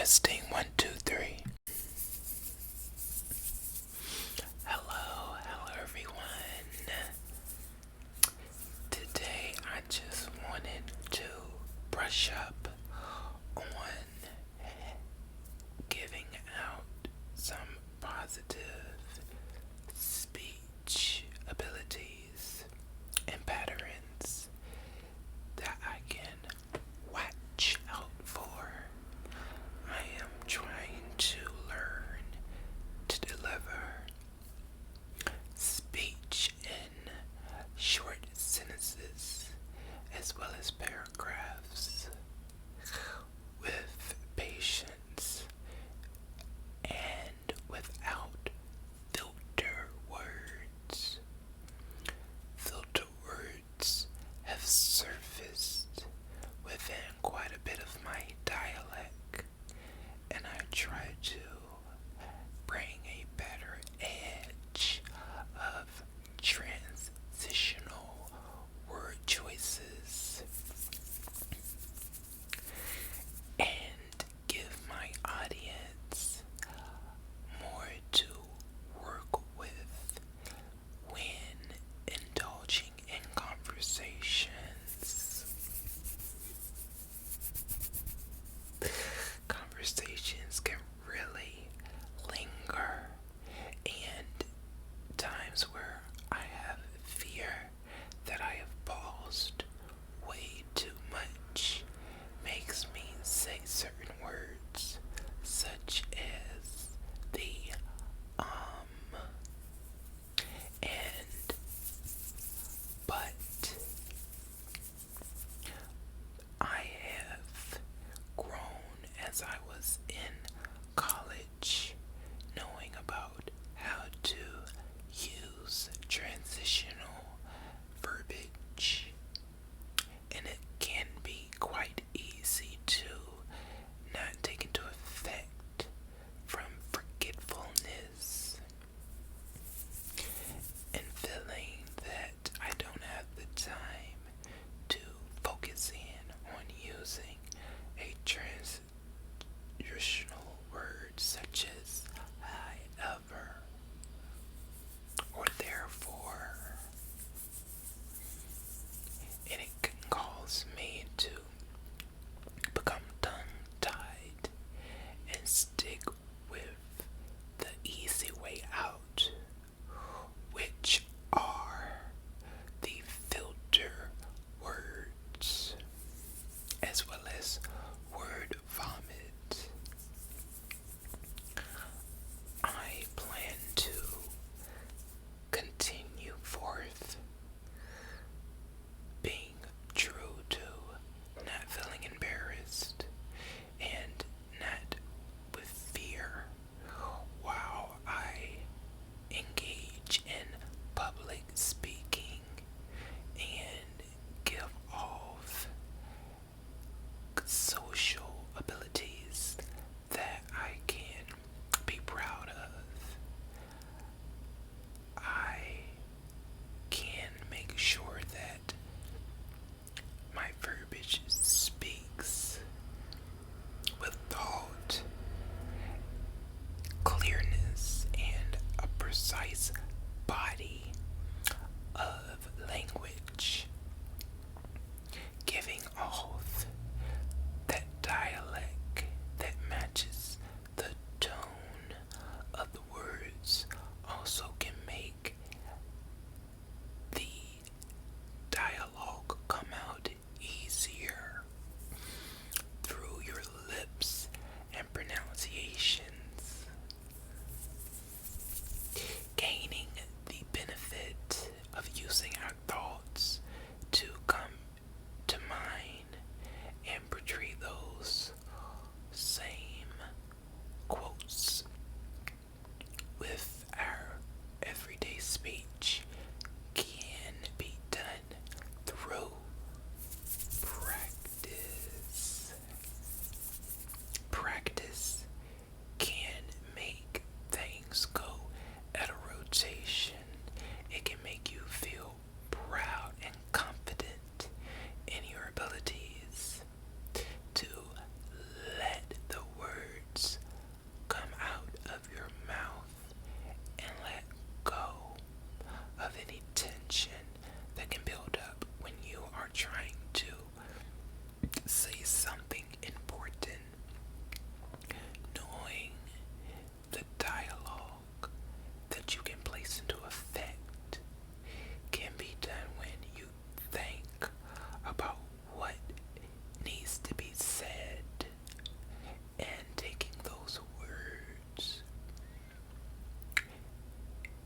Testing 1, 2, 3. Hello everyone. Today I just wanted to brush up on giving out some positive speech abilities and patterns that I can watch out for. I am trying to learn to deliver speech in short sentences as well as paragraphs with patience and without filter words. Filter words have surfaced within quite a bit of my dialect, and I try to bring a better edge of transitional word choices and give my audience more to work with when indulging in conversations. Conversations can really linger, and times where I have fear that I have paused way too much makes me say certain words, such as the and but. I have grown as I was in college, knowing about how to use transitional verbiage, and it can be quite easy to not take into effect from forgetfulness and feeling that I don't have the time to focus in on using a transitional word such as I ever or therefore.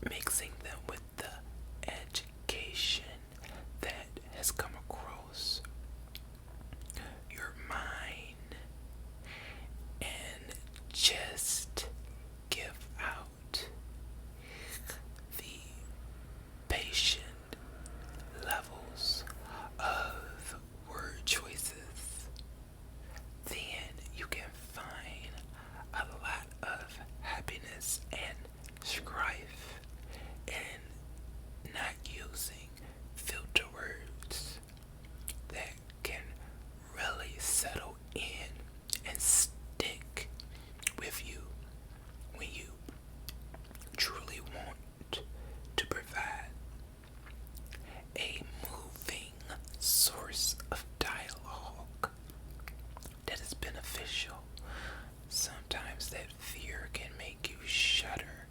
mixing them with the education that has come across your mind, and just give out the patient levels of word choices, then you can find a lot of happiness and strife in not using filter words that can really settle in and stick with you when you truly want to provide a moving source of dialogue that is beneficial. Sometimes that fear can make you shudder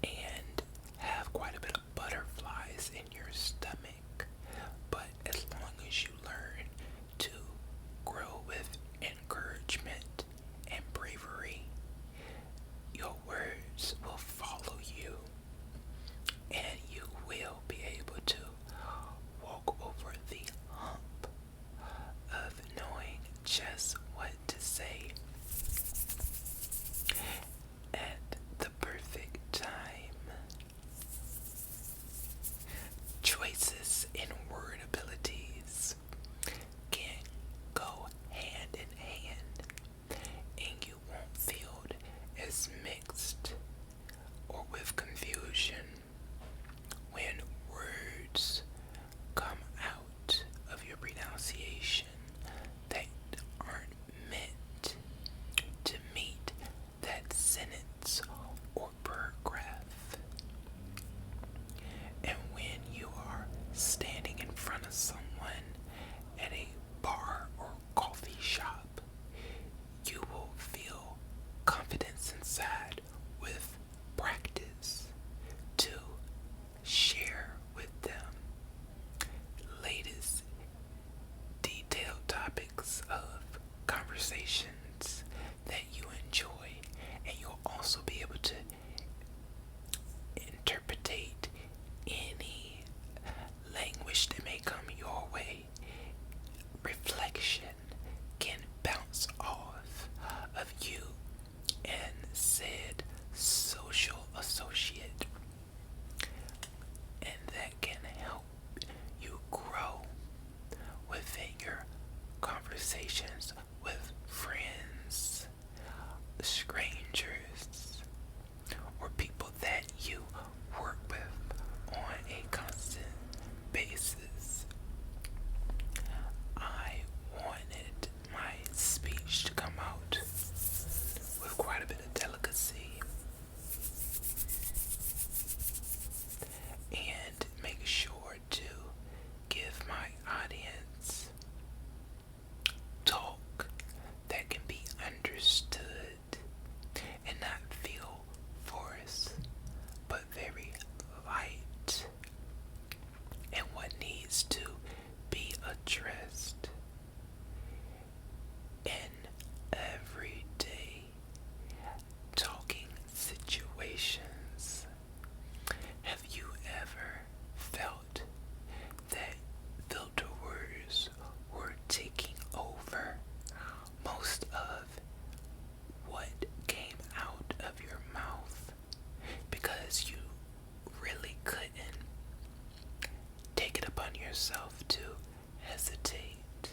and have quite a bit of butterflies in your stomach. But as long as you learn to grow with encouragement and bravery, your words will follow you, and you will be able to walk over the hump of knowing just what to say at the perfect time. Choices in word abilities can go hand in hand, and you won't feel as mixed or with confusion when words come out of your pronunciation that aren't meant to meet that sentence or paragraph. And when you are standing in front of someone at a bar or coffee shop, you will feel confidence inside with practice to share with them latest detailed topics of conversations that you enjoy, and you'll also be able to interpretate any language that may come your way. Reflection can bounce off of you and said social associate, and that can help you grow within your conversations with friends, strangers, or people that you work with on a constant basis. I wanted my speech to come out with quite a bit of delicacy and make sure to give my audience talk that can be understood and not feel forced, but very light, and what needs to be addressed in everyday talking situations. Have you ever felt that filter words were taking over most of what came out of your mouth because you really couldn't take it upon yourself to hesitate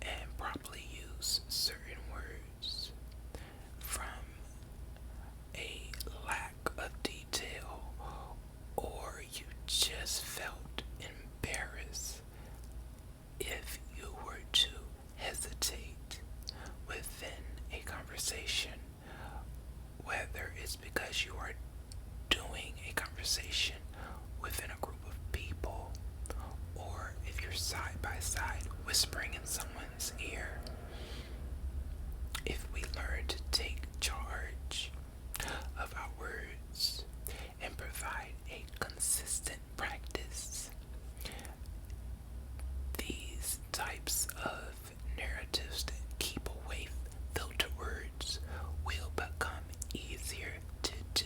and properly use certain words from a lack of detail, or you just felt embarrassed if you were to hesitate within a conversation, whether it's because you are doing a conversation within a group of people, or if you're side by side whispering in someone's ear. If we learn to take charge of our words and provide a consistent practice, these types of narratives that keep away filter words will become easier to do.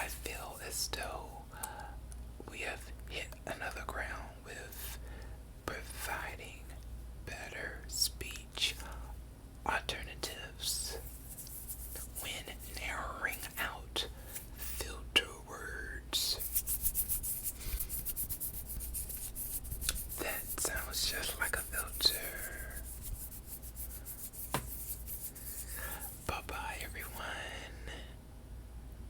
I feel as though we have hit another